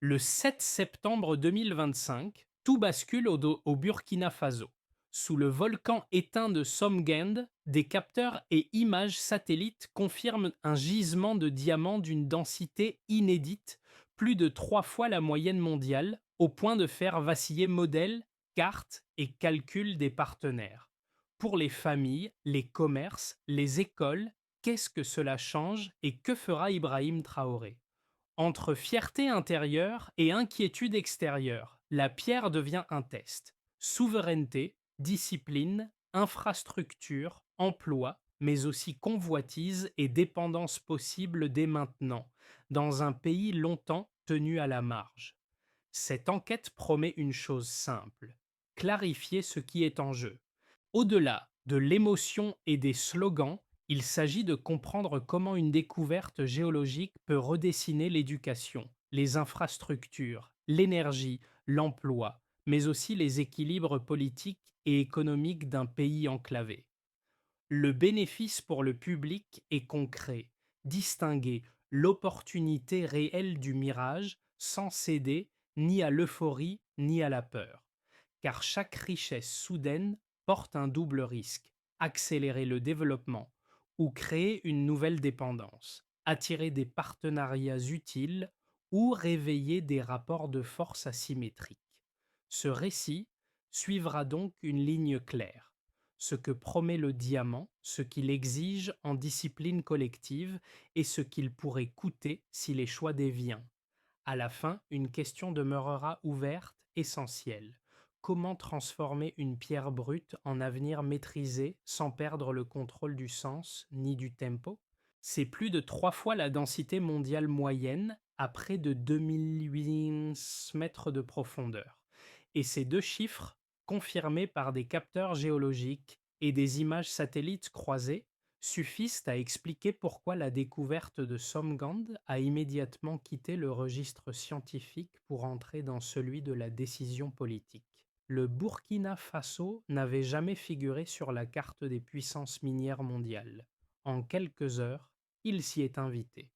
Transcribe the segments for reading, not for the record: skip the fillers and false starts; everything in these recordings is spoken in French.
Le 7 septembre 2025, tout bascule au Burkina Faso. Sous le volcan éteint de Somgend, des capteurs et images satellites confirment un gisement de diamants d'une densité inédite, plus de 3 fois la moyenne mondiale, au point de faire vaciller modèles, cartes et calculs des partenaires. Pour les familles, les commerces, les écoles, qu'est-ce que cela change et que fera Ibrahim Traoré? Entre fierté intérieure et inquiétude extérieure, la pierre devient un test. Souveraineté, discipline, infrastructure, emploi, mais aussi convoitise et dépendance possible dès maintenant, dans un pays longtemps tenu à la marge. Cette enquête promet une chose simple: clarifier ce qui est en jeu. Au-delà de l'émotion et des slogans, il s'agit de comprendre comment une découverte géologique peut redessiner l'éducation, les infrastructures, l'énergie, l'emploi, mais aussi les équilibres politiques et économiques d'un pays enclavé. Le bénéfice pour le public est concret: distinguer l'opportunité réelle du mirage sans céder ni à l'euphorie ni à la peur. Car chaque richesse soudaine porte un double risque: accélérer le développement ou créer une nouvelle dépendance, attirer des partenariats utiles ou réveiller des rapports de force asymétriques. Ce récit suivra donc une ligne claire: ce que promet le diamant, ce qu'il exige en discipline collective et ce qu'il pourrait coûter si les choix dévient. À la fin, une question demeurera ouverte, essentielle: comment transformer une pierre brute en avenir maîtrisé sans perdre le contrôle du sens ni du tempo? C'est plus de 3 fois la densité mondiale moyenne, à près de 2008 mètres de profondeur. Et ces deux chiffres, confirmés par des capteurs géologiques et des images satellites croisées, suffisent à expliquer pourquoi la découverte de Somgand a immédiatement quitté le registre scientifique pour entrer dans celui de la décision politique. Le Burkina Faso n'avait jamais figuré sur la carte des puissances minières mondiales. En quelques heures, il s'y est invité.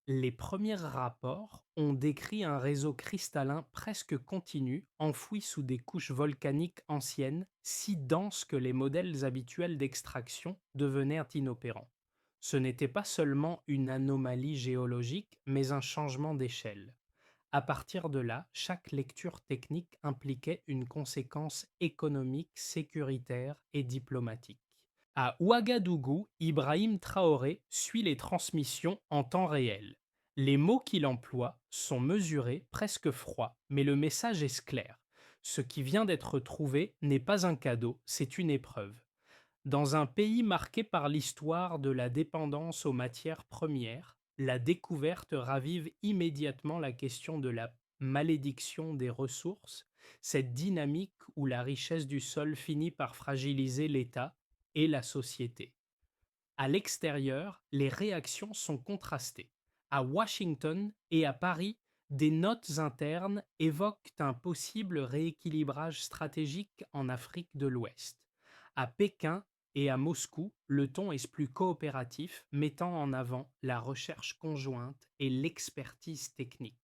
Les premiers rapports ont décrit un réseau cristallin presque continu, enfoui sous des couches volcaniques anciennes, si denses que les modèles habituels d'extraction devenaient inopérants. Ce n'était pas seulement une anomalie géologique, mais un changement d'échelle. À partir de là, chaque lecture technique impliquait une conséquence économique, sécuritaire et diplomatique. À Ouagadougou, Ibrahim Traoré suit les transmissions en temps réel. Les mots qu'il emploie sont mesurés, presque froids, mais le message est clair: ce qui vient d'être trouvé n'est pas un cadeau, c'est une épreuve. Dans un pays marqué par l'histoire de la dépendance aux matières premières, la découverte ravive immédiatement la question de la malédiction des ressources, cette dynamique où la richesse du sol finit par fragiliser l'État et la société. À l'extérieur, les réactions sont contrastées. À Washington et à Paris, des notes internes évoquent un possible rééquilibrage stratégique en Afrique de l'Ouest. À Pékin et à Moscou, le ton est plus coopératif, mettant en avant la recherche conjointe et l'expertise technique.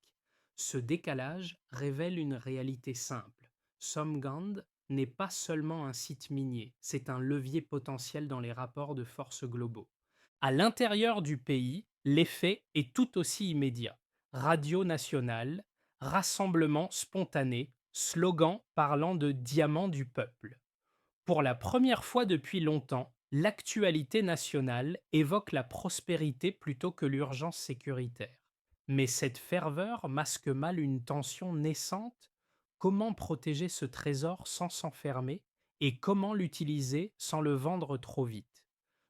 Ce décalage révèle une réalité simple: Somgand n'est pas seulement un site minier, c'est un levier potentiel dans les rapports de force globaux. À l'intérieur du pays, l'effet est tout aussi immédiat: radio nationale, rassemblements spontanés, slogans parlant de diamant du peuple. Pour la première fois depuis longtemps, l'actualité nationale évoque la prospérité plutôt que l'urgence sécuritaire. Mais cette ferveur masque mal une tension naissante: comment protéger ce trésor sans s'enfermer et comment l'utiliser sans le vendre trop vite?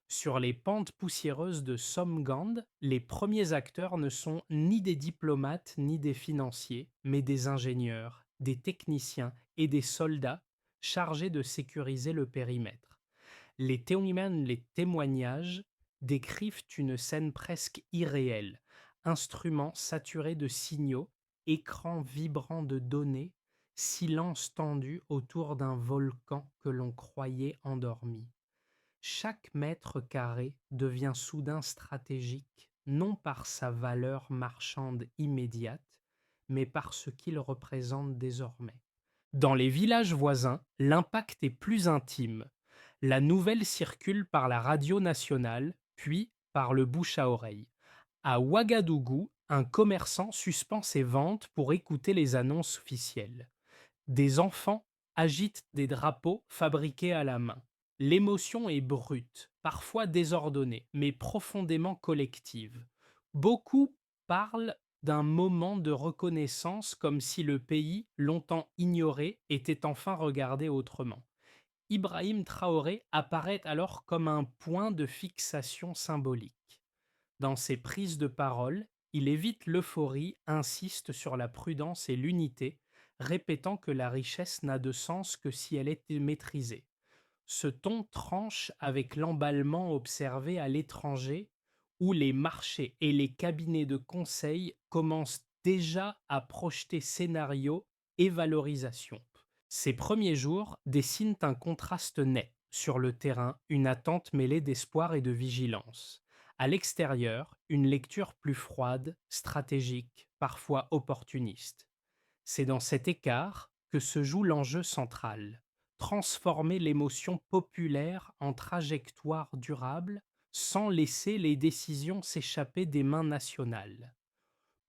Sur les pentes poussiéreuses de Somgand, les premiers acteurs ne sont ni des diplomates ni des financiers, mais des ingénieurs, des techniciens et des soldats chargés de sécuriser le périmètre. Les témoignages décrivent une scène presque irréelle: instruments saturés de signaux, écrans vibrants de données, silence tendu autour d'un volcan que l'on croyait endormi. Chaque mètre carré devient soudain stratégique, non par sa valeur marchande immédiate, mais par ce qu'ils représentent désormais. Dans les villages voisins, l'impact est plus intime. La nouvelle circule par la radio nationale, puis par le bouche à oreille. À Ouagadougou, un commerçant suspend ses ventes pour écouter les annonces officielles. Des enfants agitent des drapeaux fabriqués à la main. L'émotion est brute, parfois désordonnée, mais profondément collective. Beaucoup parlent d'un moment de reconnaissance comme si le pays, longtemps ignoré, était enfin regardé autrement. Ibrahim Traoré apparaît alors comme un point de fixation symbolique. Dans ses prises de parole, il évite l'euphorie, insiste sur la prudence et l'unité, répétant que la richesse n'a de sens que si elle est maîtrisée. Ce ton tranche avec l'emballement observé à l'étranger, où les marchés et les cabinets de conseil commencent déjà à projeter scénarios et valorisations. Ces premiers jours dessinent un contraste net. Sur le terrain, une attente mêlée d'espoir et de vigilance. À l'extérieur, une lecture plus froide, stratégique, parfois opportuniste. C'est dans cet écart que se joue l'enjeu central: transformer l'émotion populaire en trajectoire durable sans laisser les décisions s'échapper des mains nationales.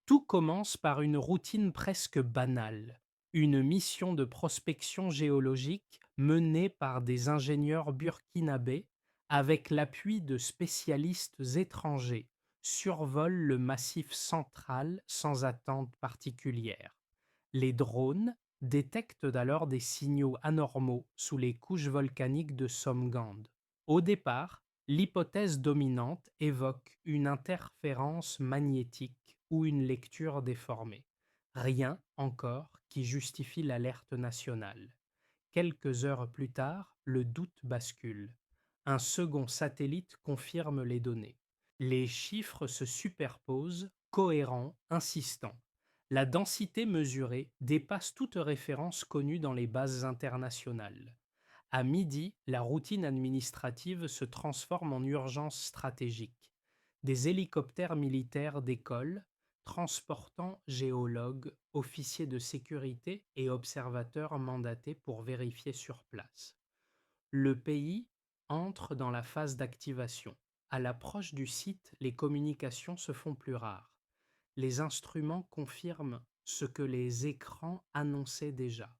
Tout commence par une routine presque banale, une mission de prospection géologique menée par des ingénieurs burkinabés avec l'appui de spécialistes étrangers survolent le massif central sans attente particulière. Les drones détectent alors des signaux anormaux sous les couches volcaniques de Somgand. Au départ, l'hypothèse dominante évoque une interférence magnétique ou une lecture déformée. Rien encore qui justifie l'alerte nationale. Quelques heures plus tard, le doute bascule. Un second satellite confirme les données. Les chiffres se superposent, cohérents, insistants. La densité mesurée dépasse toute référence connue dans les bases internationales. À midi, la routine administrative se transforme en urgence stratégique. Des hélicoptères militaires décollent, transportant géologues, officiers de sécurité et observateurs mandatés pour vérifier sur place. Le pays entre dans la phase d'activation. À l'approche du site, les communications se font plus rares. Les instruments confirment ce que les écrans annonçaient déjà: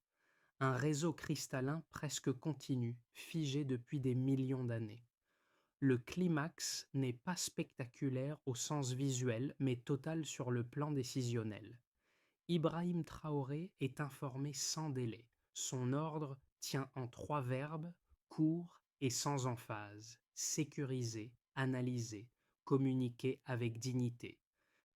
un réseau cristallin presque continu, figé depuis des millions d'années. Le climax n'est pas spectaculaire au sens visuel, mais total sur le plan décisionnel. Ibrahim Traoré est informé sans délai. Son ordre tient en trois verbes, court et sans emphase: sécuriser, analyser, communiquer avec dignité.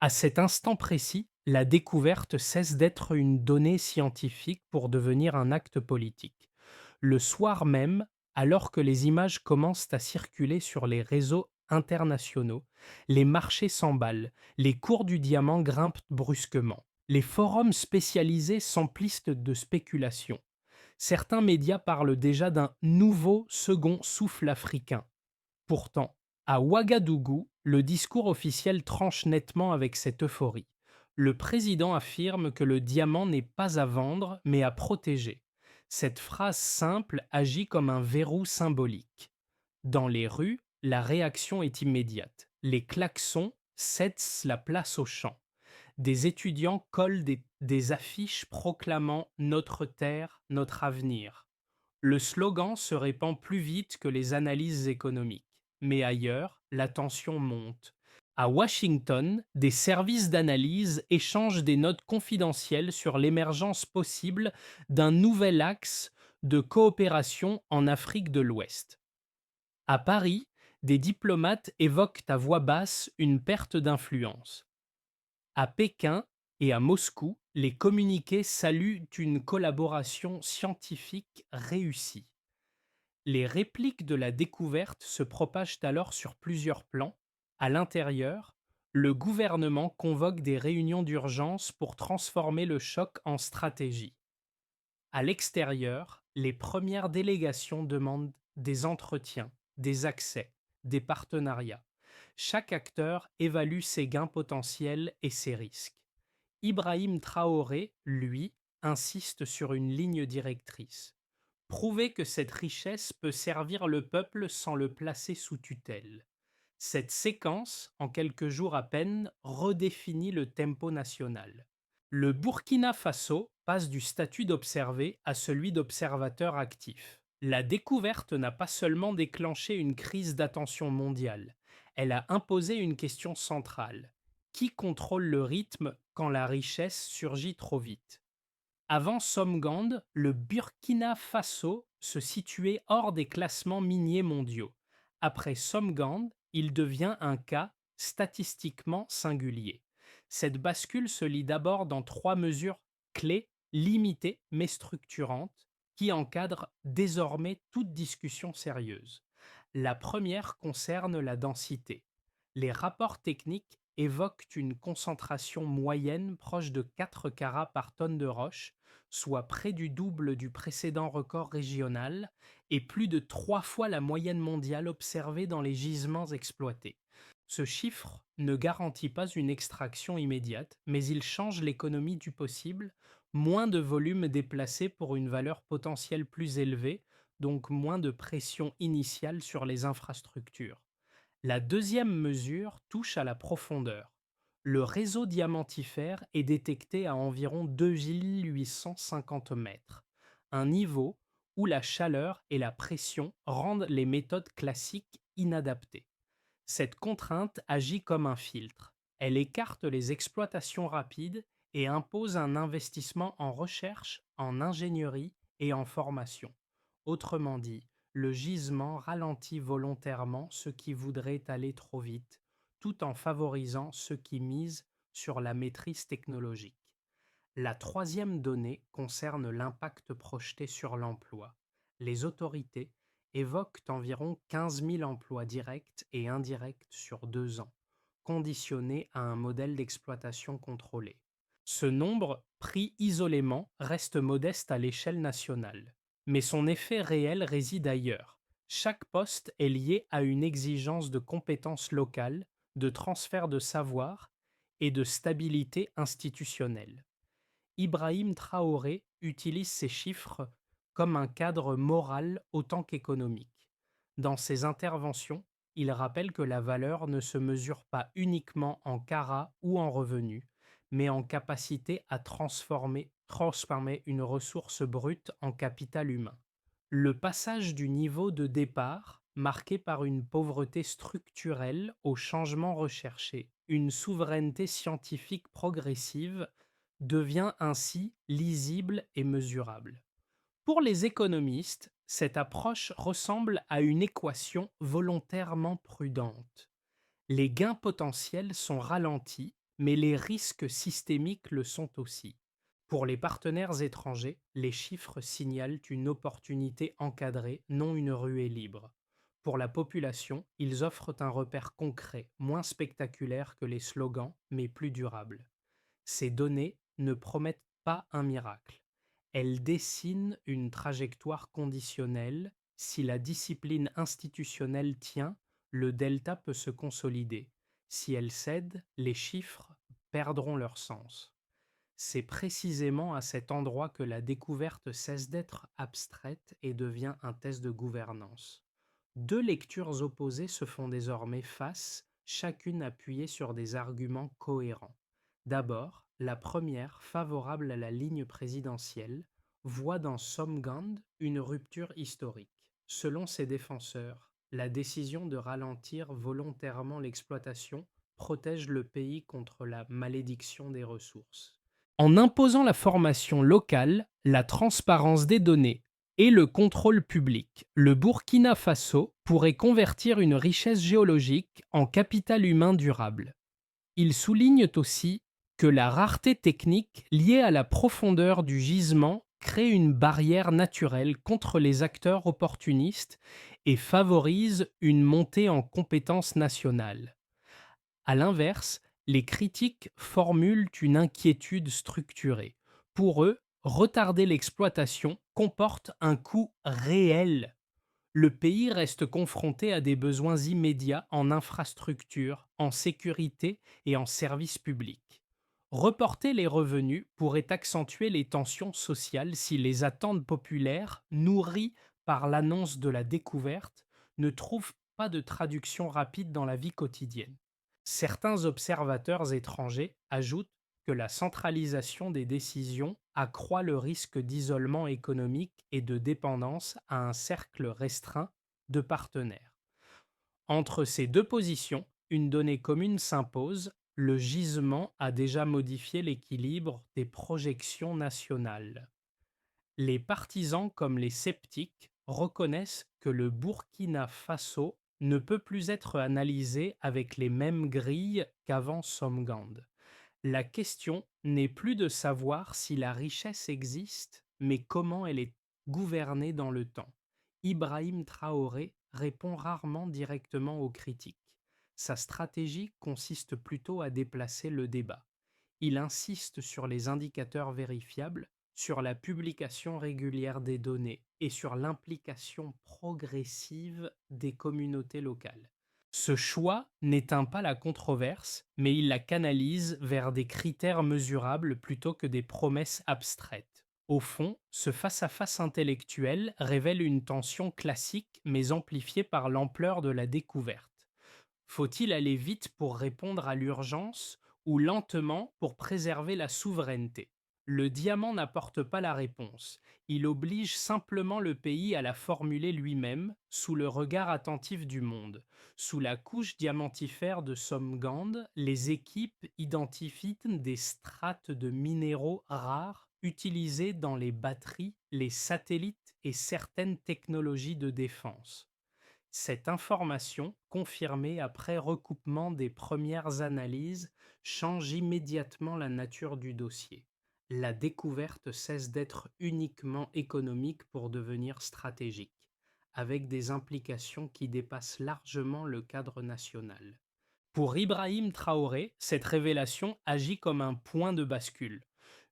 À cet instant précis, la découverte cesse d'être une donnée scientifique pour devenir un acte politique. Le soir même, alors que les images commencent à circuler sur les réseaux internationaux, les marchés s'emballent, les cours du diamant grimpent brusquement. Les forums spécialisés s'emplissent de spéculations. Certains médias parlent déjà d'un nouveau second souffle africain. Pourtant, à Ouagadougou, le discours officiel tranche nettement avec cette euphorie. Le président affirme que le diamant n'est pas à vendre, mais à protéger. Cette phrase simple agit comme un verrou symbolique. Dans les rues, la réaction est immédiate. Les klaxons cèdent la place aux chants. Des étudiants collent des affiches proclamant «Notre terre, notre avenir». Le slogan se répand plus vite que les analyses économiques. Mais ailleurs, la tension monte. À Washington, des services d'analyse échangent des notes confidentielles sur l'émergence possible d'un nouvel axe de coopération en Afrique de l'Ouest. À Paris, des diplomates évoquent à voix basse une perte d'influence. À Pékin et à Moscou, les communiqués saluent une collaboration scientifique réussie. Les répliques de la découverte se propagent alors sur plusieurs plans. À l'intérieur, le gouvernement convoque des réunions d'urgence pour transformer le choc en stratégie. À l'extérieur, les premières délégations demandent des entretiens, des accès, des partenariats. Chaque acteur évalue ses gains potentiels et ses risques. Ibrahim Traoré, lui, insiste sur une ligne directrice. Prouver que cette richesse peut servir le peuple sans le placer sous tutelle. Cette séquence, en quelques jours à peine, redéfinit le tempo national. Le Burkina Faso passe du statut d'observé à celui d'observateur actif. La découverte n'a pas seulement déclenché une crise d'attention mondiale, elle a imposé une question centrale. Qui contrôle le rythme quand la richesse surgit trop vite? Avant Somgand, le Burkina Faso se situait hors des classements miniers mondiaux. Après Somgand, il devient un cas statistiquement singulier. Cette bascule se lit d'abord dans trois mesures clés, limitées mais structurantes, qui encadrent désormais toute discussion sérieuse. La première concerne la densité. Les rapports techniques évoquent une concentration moyenne proche de 4 carats par tonne de roche, soit près du double du précédent record régional et plus de 3 fois la moyenne mondiale observée dans les gisements exploités. Ce chiffre ne garantit pas une extraction immédiate, mais il change l'économie du possible, moins de volume déplacé pour une valeur potentielle plus élevée, donc moins de pression initiale sur les infrastructures. La deuxième mesure touche à la profondeur. Le réseau diamantifère est détecté à environ 2850 mètres, un niveau où la chaleur et la pression rendent les méthodes classiques inadaptées. Cette contrainte agit comme un filtre. Elle écarte les exploitations rapides et impose un investissement en recherche, en ingénierie et en formation. Autrement dit, le gisement ralentit volontairement ceux qui voudraient aller trop vite, tout en favorisant ceux qui misent sur la maîtrise technologique. La troisième donnée concerne l'impact projeté sur l'emploi. Les autorités évoquent environ 15 000 emplois directs et indirects sur 2 ans, conditionnés à un modèle d'exploitation contrôlé. Ce nombre, pris isolément, reste modeste à l'échelle nationale. Mais son effet réel réside ailleurs. Chaque poste est lié à une exigence de compétences locales, de transfert de savoir et de stabilité institutionnelle. Ibrahim Traoré utilise ces chiffres comme un cadre moral autant qu'économique. Dans ses interventions, il rappelle que la valeur ne se mesure pas uniquement en carats ou en revenus, mais en capacité à transformer une ressource brute en capital humain. Le passage du niveau de départ, marqué par une pauvreté structurelle, au changement recherché, une souveraineté scientifique progressive, devient ainsi lisible et mesurable. Pour les économistes, cette approche ressemble à une équation volontairement prudente. Les gains potentiels sont ralentis, mais les risques systémiques le sont aussi. Pour les partenaires étrangers, les chiffres signalent une opportunité encadrée, non une ruée libre. Pour la population, ils offrent un repère concret, moins spectaculaire que les slogans, mais plus durable. Ces données ne promettent pas un miracle. Elles dessinent une trajectoire conditionnelle. Si la discipline institutionnelle tient, le delta peut se consolider. Si elle cède, les chiffres perdront leur sens. C'est précisément à cet endroit que la découverte cesse d'être abstraite et devient un test de gouvernance. Deux lectures opposées se font désormais face, chacune appuyée sur des arguments cohérents. D'abord, la première, favorable à la ligne présidentielle, voit dans Somgand une rupture historique. Selon ses défenseurs, la décision de ralentir volontairement l'exploitation protège le pays contre la malédiction des ressources. En imposant la formation locale, la transparence des données et le contrôle public, le Burkina Faso pourrait convertir une richesse géologique en capital humain durable. Ils soulignent aussi que la rareté technique liée à la profondeur du gisement crée une barrière naturelle contre les acteurs opportunistes et favorise une montée en compétences nationales. À l'inverse, les critiques formulent une inquiétude structurée. Pour eux, retarder l'exploitation comporte un coût réel. Le pays reste confronté à des besoins immédiats en infrastructures, en sécurité et en services publics. Reporter les revenus pourrait accentuer les tensions sociales si les attentes populaires, nourries par l'annonce de la découverte, ne trouvent pas de traduction rapide dans la vie quotidienne. Certains observateurs étrangers ajoutent que la centralisation des décisions accroît le risque d'isolement économique et de dépendance à un cercle restreint de partenaires. Entre ces deux positions, une donnée commune s'impose: le gisement a déjà modifié l'équilibre des projections nationales. Les partisans comme les sceptiques reconnaissent que le Burkina Faso ne peut plus être analysé avec les mêmes grilles qu'avant Somgand. La question n'est plus de savoir si la richesse existe, mais comment elle est gouvernée dans le temps. Ibrahim Traoré répond rarement directement aux critiques. Sa stratégie consiste plutôt à déplacer le débat. Il insiste sur les indicateurs vérifiables, sur la publication régulière des données et sur l'implication progressive des communautés locales. Ce choix n'éteint pas la controverse, mais il la canalise vers des critères mesurables plutôt que des promesses abstraites. Au fond, ce face-à-face intellectuel révèle une tension classique mais amplifiée par l'ampleur de la découverte. Faut-il aller vite pour répondre à l'urgence ou lentement pour préserver la souveraineté? Le diamant n'apporte pas la réponse. Il oblige simplement le pays à la formuler lui-même, sous le regard attentif du monde. Sous la couche diamantifère de Somgand, les équipes identifient des strates de minéraux rares utilisés dans les batteries, les satellites et certaines technologies de défense. Cette information, confirmée après recoupement des premières analyses, change immédiatement la nature du dossier. La découverte cesse d'être uniquement économique pour devenir stratégique, avec des implications qui dépassent largement le cadre national. Pour Ibrahim Traoré, cette révélation agit comme un point de bascule.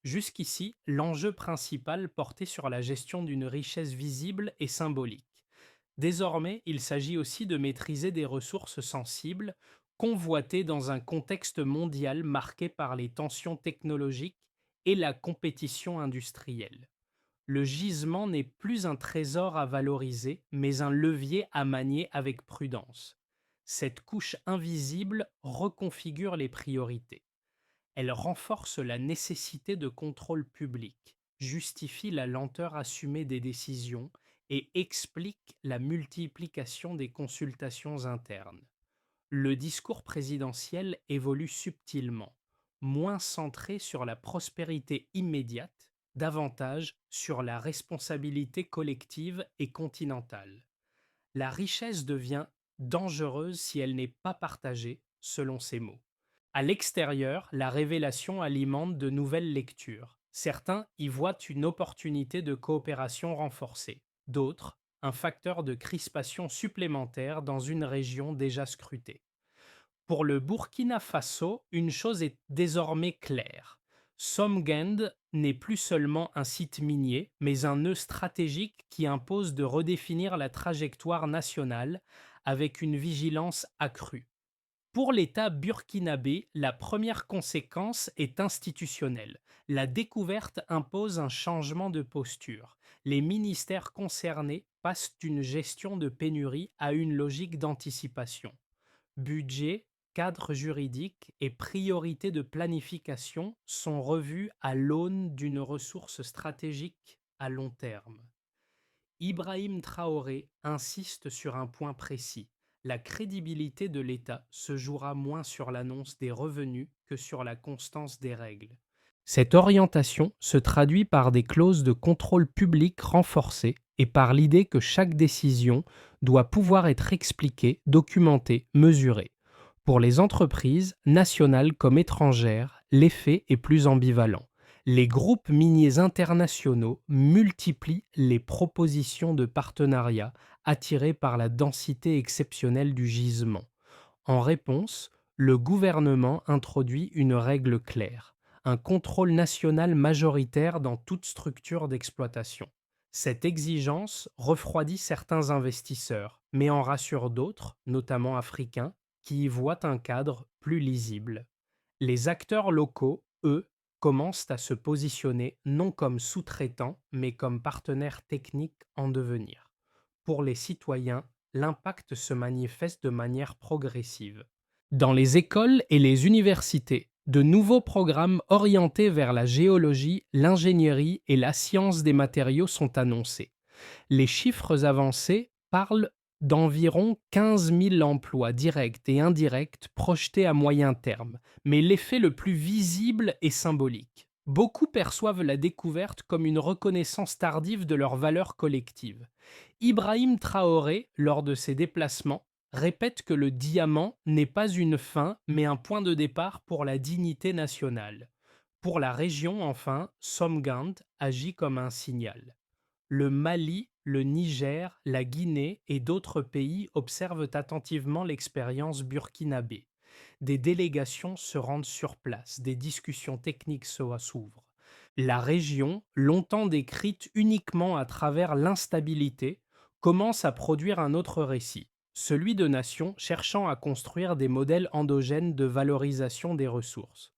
Jusqu'ici, l'enjeu principal portait sur la gestion d'une richesse visible et symbolique. Désormais, il s'agit aussi de maîtriser des ressources sensibles, convoitées dans un contexte mondial marqué par les tensions technologiques et la compétition industrielle. Le gisement n'est plus un trésor à valoriser, mais un levier à manier avec prudence. Cette couche invisible reconfigure les priorités. Elle renforce la nécessité de contrôle public, justifie la lenteur assumée des décisions et explique la multiplication des consultations internes. Le discours présidentiel évolue subtilement, moins centré sur la prospérité immédiate, davantage sur la responsabilité collective et continentale. La richesse devient dangereuse si elle n'est pas partagée, selon ses mots. À l'extérieur, la révélation alimente de nouvelles lectures. Certains y voient une opportunité de coopération renforcée, d'autres un facteur de crispation supplémentaire dans une région déjà scrutée. Pour le Burkina Faso, une chose est désormais claire. Somgend n'est plus seulement un site minier, mais un nœud stratégique qui impose de redéfinir la trajectoire nationale avec une vigilance accrue. Pour l'État burkinabé, la première conséquence est institutionnelle. La découverte impose un changement de posture. Les ministères concernés passent d'une gestion de pénurie à une logique d'anticipation. Budget, cadre juridique et priorités de planification sont revus à l'aune d'une ressource stratégique à long terme. Ibrahim Traoré insiste sur un point précis: la crédibilité de l'État se jouera moins sur l'annonce des revenus que sur la constance des règles. Cette orientation se traduit par des clauses de contrôle public renforcées et par l'idée que chaque décision doit pouvoir être expliquée, documentée, mesurée. Pour les entreprises, nationales comme étrangères, l'effet est plus ambivalent. Les groupes miniers internationaux multiplient les propositions de partenariat attirés par la densité exceptionnelle du gisement. En réponse, le gouvernement introduit une règle claire: un contrôle national majoritaire dans toute structure d'exploitation. Cette exigence refroidit certains investisseurs, mais en rassure d'autres, notamment africains, qui y voient un cadre plus lisible. Les acteurs locaux, eux, commencent à se positionner non comme sous-traitants, mais comme partenaires techniques en devenir. Pour les citoyens, l'impact se manifeste de manière progressive. Dans les écoles et les universités, de nouveaux programmes orientés vers la géologie, l'ingénierie et la science des matériaux sont annoncés. Les chiffres avancés parlent d'environ 15 000 emplois directs et indirects projetés à moyen terme, mais l'effet le plus visible est symbolique. Beaucoup perçoivent la découverte comme une reconnaissance tardive de leur valeur collective. Ibrahim Traoré, lors de ses déplacements, répète que le diamant n'est pas une fin, mais un point de départ pour la dignité nationale. Pour la région, enfin, Somgand agit comme un signal. Le Mali, le Niger, la Guinée et d'autres pays observent attentivement l'expérience burkinabé. Des délégations se rendent sur place, des discussions techniques s'ouvrent. La région, longtemps décrite uniquement à travers l'instabilité, commence à produire un autre récit, celui de nations cherchant à construire des modèles endogènes de valorisation des ressources.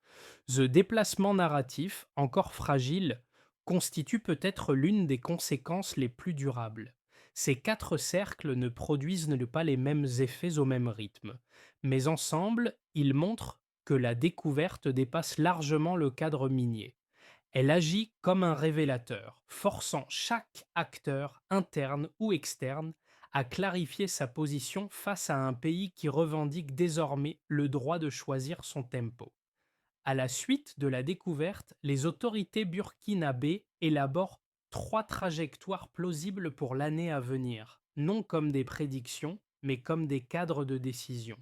Ce déplacement narratif, encore fragile, constitue peut-être l'une des conséquences les plus durables. Ces quatre cercles ne produisent pas les mêmes effets au même rythme, mais ensemble, ils montrent que la découverte dépasse largement le cadre minier. Elle agit comme un révélateur, forçant chaque acteur, interne ou externe, à clarifier sa position face à un pays qui revendique désormais le droit de choisir son tempo. À la suite de la découverte, les autorités burkinabées élaborent trois trajectoires plausibles pour l'année à venir, non comme des prédictions, mais comme des cadres de décision.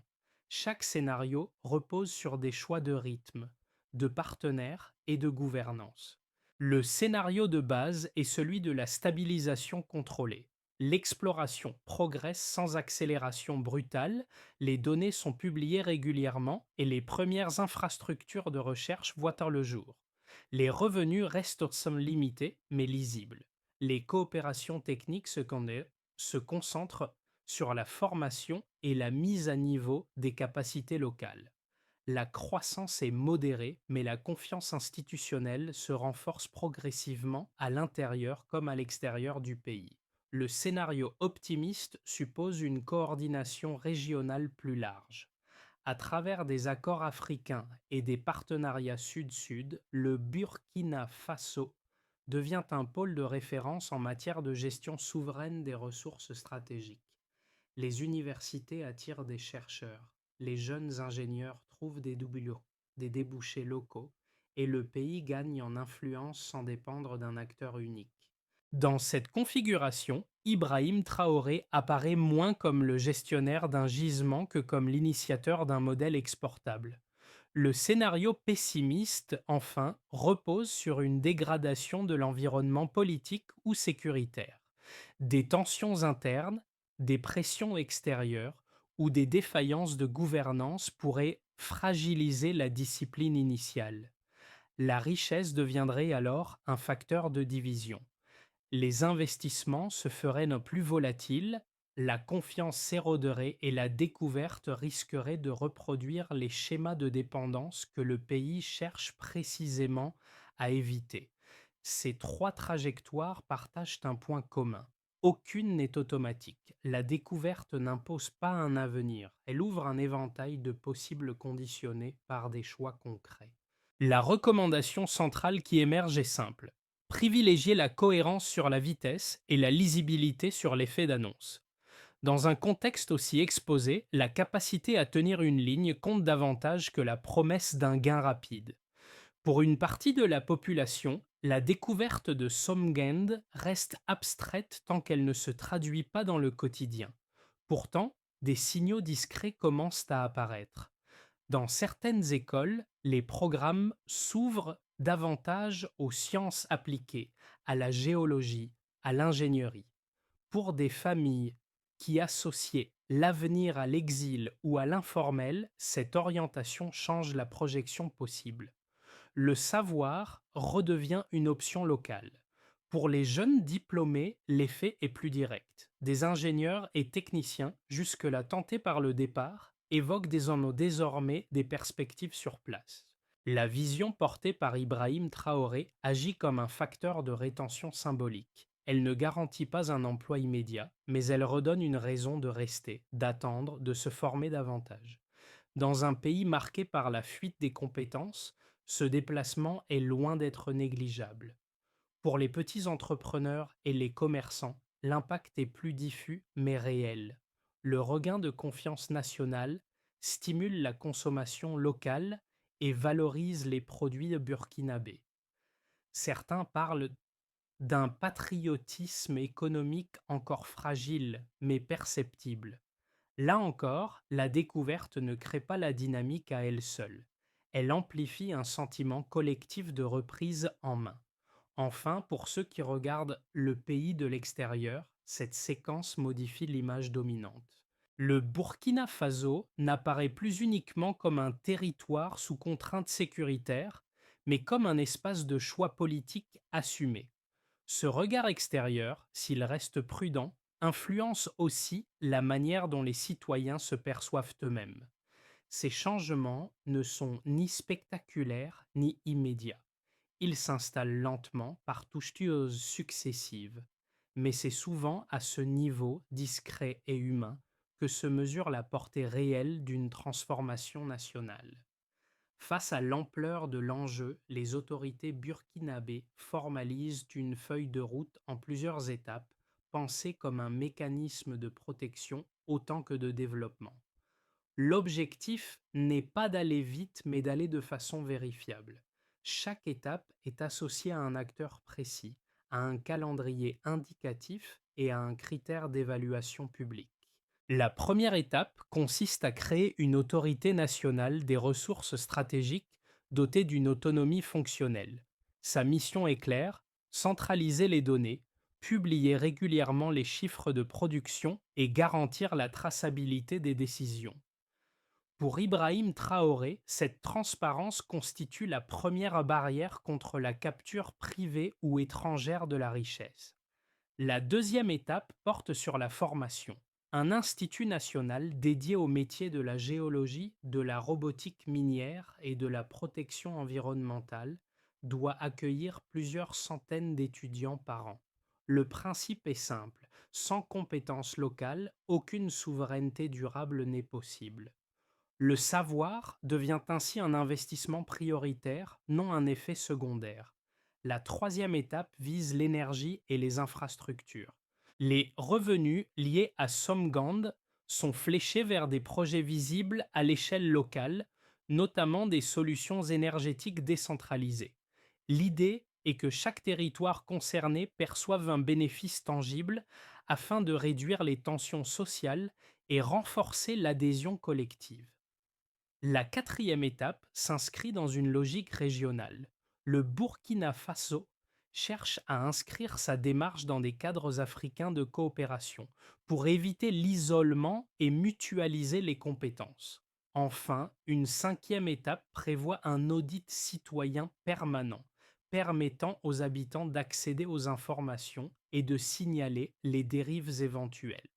Chaque scénario repose sur des choix de rythme, de partenaires et de gouvernance. Le scénario de base est celui de la stabilisation contrôlée. L'exploration progresse sans accélération brutale, les données sont publiées régulièrement et les premières infrastructures de recherche voient le jour. Les revenus restent en somme limités mais lisibles. Les coopérations techniques se concentrent sur la formation et la mise à niveau des capacités locales. La croissance est modérée, mais la confiance institutionnelle se renforce progressivement à l'intérieur comme à l'extérieur du pays. Le scénario optimiste suppose une coordination régionale plus large. À travers des accords africains et des partenariats sud-sud, le Burkina Faso devient un pôle de référence en matière de gestion souveraine des ressources stratégiques. Les universités attirent des chercheurs, les jeunes ingénieurs trouvent des débouchés locaux, et le pays gagne en influence sans dépendre d'un acteur unique. Dans cette configuration, Ibrahim Traoré apparaît moins comme le gestionnaire d'un gisement que comme l'initiateur d'un modèle exportable. Le scénario pessimiste, enfin, repose sur une dégradation de l'environnement politique ou sécuritaire. Des tensions internes, des pressions extérieures ou des défaillances de gouvernance pourraient fragiliser la discipline initiale. La richesse deviendrait alors un facteur de division. Les investissements se feraient non plus volatiles, la confiance s'éroderait et la découverte risquerait de reproduire les schémas de dépendance que le pays cherche précisément à éviter. Ces trois trajectoires partagent un point commun. Aucune n'est automatique. La découverte n'impose pas un avenir, elle ouvre un éventail de possibles conditionnés par des choix concrets. La recommandation centrale qui émerge est simple: privilégier la cohérence sur la vitesse et la lisibilité sur l'effet d'annonce. Dans un contexte aussi exposé, la capacité à tenir une ligne compte davantage que la promesse d'un gain rapide. Pour une partie de la population, la découverte de Somgend reste abstraite tant qu'elle ne se traduit pas dans le quotidien. Pourtant, des signaux discrets commencent à apparaître. Dans certaines écoles, les programmes s'ouvrent davantage aux sciences appliquées, à la géologie, à l'ingénierie. Pour des familles qui associaient l'avenir à l'exil ou à l'informel, cette orientation change la projection possible. Le savoir redevient une option locale. Pour les jeunes diplômés, l'effet est plus direct. Des ingénieurs et techniciens, jusque-là tentés par le départ, évoquent désormais des perspectives sur place. La vision portée par Ibrahim Traoré agit comme un facteur de rétention symbolique. Elle ne garantit pas un emploi immédiat, mais elle redonne une raison de rester, d'attendre, de se former davantage. Dans un pays marqué par la fuite des compétences, ce déplacement est loin d'être négligeable. Pour les petits entrepreneurs et les commerçants, l'impact est plus diffus mais réel. Le regain de confiance nationale stimule la consommation locale et valorise les produits burkinabés. Certains parlent d'un patriotisme économique encore fragile mais perceptible. Là encore, la découverte ne crée pas la dynamique à elle seule. Elle amplifie un sentiment collectif de reprise en main. Enfin, pour ceux qui regardent le pays de l'extérieur, cette séquence modifie l'image dominante. Le Burkina Faso n'apparaît plus uniquement comme un territoire sous contrainte sécuritaire, mais comme un espace de choix politique assumé. Ce regard extérieur, s'il reste prudent, influence aussi la manière dont les citoyens se perçoivent eux-mêmes. Ces changements ne sont ni spectaculaires ni immédiats. Ils s'installent lentement par touches successives, mais c'est souvent à ce niveau discret et humain que se mesure la portée réelle d'une transformation nationale. Face à l'ampleur de l'enjeu, les autorités burkinabées formalisent une feuille de route en plusieurs étapes, pensée comme un mécanisme de protection autant que de développement. L'objectif n'est pas d'aller vite, mais d'aller de façon vérifiable. Chaque étape est associée à un acteur précis, à un calendrier indicatif et à un critère d'évaluation publique. La première étape consiste à créer une autorité nationale des ressources stratégiques dotée d'une autonomie fonctionnelle. Sa mission est claire, centraliser les données, publier régulièrement les chiffres de production et garantir la traçabilité des décisions. Pour Ibrahim Traoré, cette transparence constitue la première barrière contre la capture privée ou étrangère de la richesse. La deuxième étape porte sur la formation. Un institut national dédié aux métiers de la géologie, de la robotique minière et de la protection environnementale doit accueillir plusieurs centaines d'étudiants par an. Le principe est simple, sans compétences locales, aucune souveraineté durable n'est possible. Le savoir devient ainsi un investissement prioritaire, non un effet secondaire. La troisième étape vise l'énergie et les infrastructures. Les revenus liés à Somgand sont fléchés vers des projets visibles à l'échelle locale, notamment des solutions énergétiques décentralisées. L'idée est que chaque territoire concerné perçoive un bénéfice tangible afin de réduire les tensions sociales et renforcer l'adhésion collective. La quatrième étape s'inscrit dans une logique régionale. Le Burkina Faso cherche à inscrire sa démarche dans des cadres africains de coopération pour éviter l'isolement et mutualiser les compétences. Enfin, une cinquième étape prévoit un audit citoyen permanent, permettant aux habitants d'accéder aux informations et de signaler les dérives éventuelles.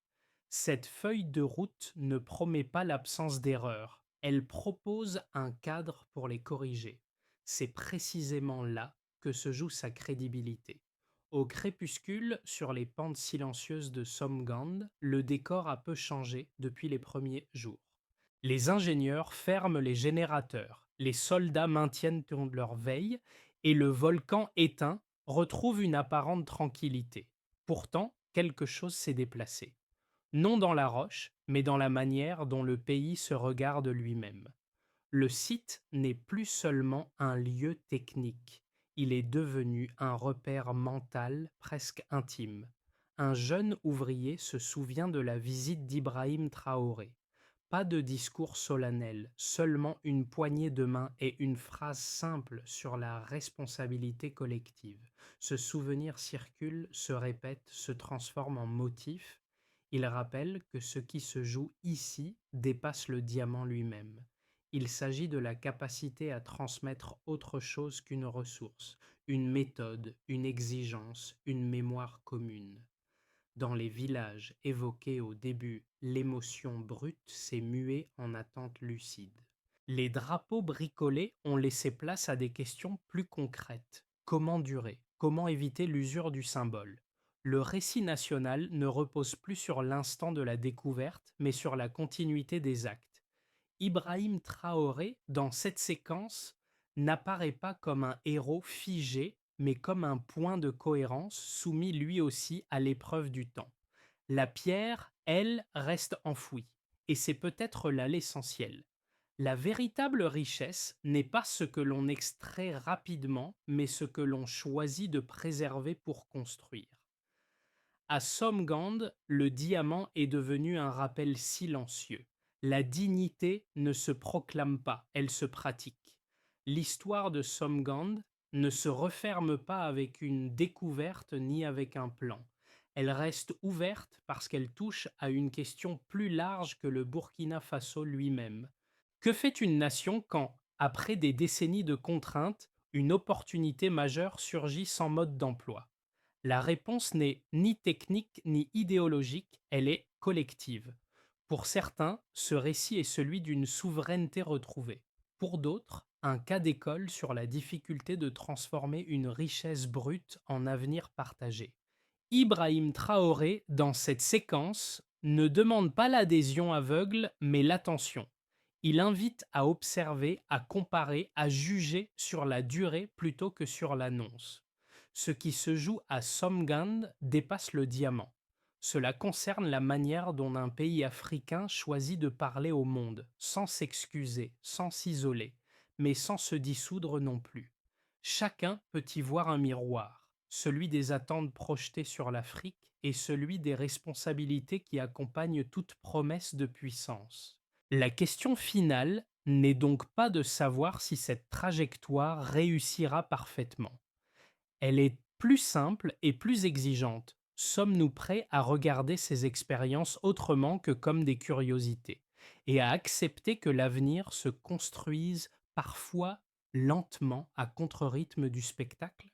Cette feuille de route ne promet pas l'absence d'erreurs, elle propose un cadre pour les corriger. C'est précisément là que se joue sa crédibilité. Au crépuscule, sur les pentes silencieuses de Somgand, le décor a peu changé depuis les premiers jours. Les ingénieurs ferment les générateurs, les soldats maintiennent leur veille et le volcan éteint retrouve une apparente tranquillité. Pourtant, quelque chose s'est déplacé. Non dans la roche, mais dans la manière dont le pays se regarde lui-même. Le site n'est plus seulement un lieu technique, il est devenu un repère mental presque intime. Un jeune ouvrier se souvient de la visite d'Ibrahim Traoré. Pas de discours solennel, seulement une poignée de main et une phrase simple sur la responsabilité collective. Ce souvenir circule, se répète, se transforme en motif. Il rappelle que ce qui se joue ici dépasse le diamant lui-même. Il s'agit de la capacité à transmettre autre chose qu'une ressource, une méthode, une exigence, une mémoire commune. Dans les villages évoqués au début, l'émotion brute s'est muée en attente lucide. Les drapeaux bricolés ont laissé place à des questions plus concrètes. Comment durer? Comment éviter l'usure du symbole? Le récit national ne repose plus sur l'instant de la découverte, mais sur la continuité des actes. Ibrahim Traoré, dans cette séquence, n'apparaît pas comme un héros figé, mais comme un point de cohérence soumis lui aussi à l'épreuve du temps. La pierre, elle, reste enfouie, et c'est peut-être là l'essentiel. La véritable richesse n'est pas ce que l'on extrait rapidement, mais ce que l'on choisit de préserver pour construire. À Somgand, le diamant est devenu un rappel silencieux. La dignité ne se proclame pas, elle se pratique. L'histoire de Somgand ne se referme pas avec une découverte ni avec un plan. Elle reste ouverte parce qu'elle touche à une question plus large que le Burkina Faso lui-même. Que fait une nation quand, après des décennies de contraintes, une opportunité majeure surgit sans mode d'emploi? La réponse n'est ni technique ni idéologique, elle est collective. Pour certains, ce récit est celui d'une souveraineté retrouvée. Pour d'autres, un cas d'école sur la difficulté de transformer une richesse brute en avenir partagé. Ibrahim Traoré, dans cette séquence, ne demande pas l'adhésion aveugle, mais l'attention. Il invite à observer, à comparer, à juger sur la durée plutôt que sur l'annonce. Ce qui se joue à Somgand dépasse le diamant. Cela concerne la manière dont un pays africain choisit de parler au monde, sans s'excuser, sans s'isoler, mais sans se dissoudre non plus. Chacun peut y voir un miroir, celui des attentes projetées sur l'Afrique et celui des responsabilités qui accompagnent toute promesse de puissance. La question finale n'est donc pas de savoir si cette trajectoire réussira parfaitement. Elle est plus simple et plus exigeante. Sommes-nous prêts à regarder ces expériences autrement que comme des curiosités et à accepter que l'avenir se construise parfois lentement à contre-rythme du spectacle?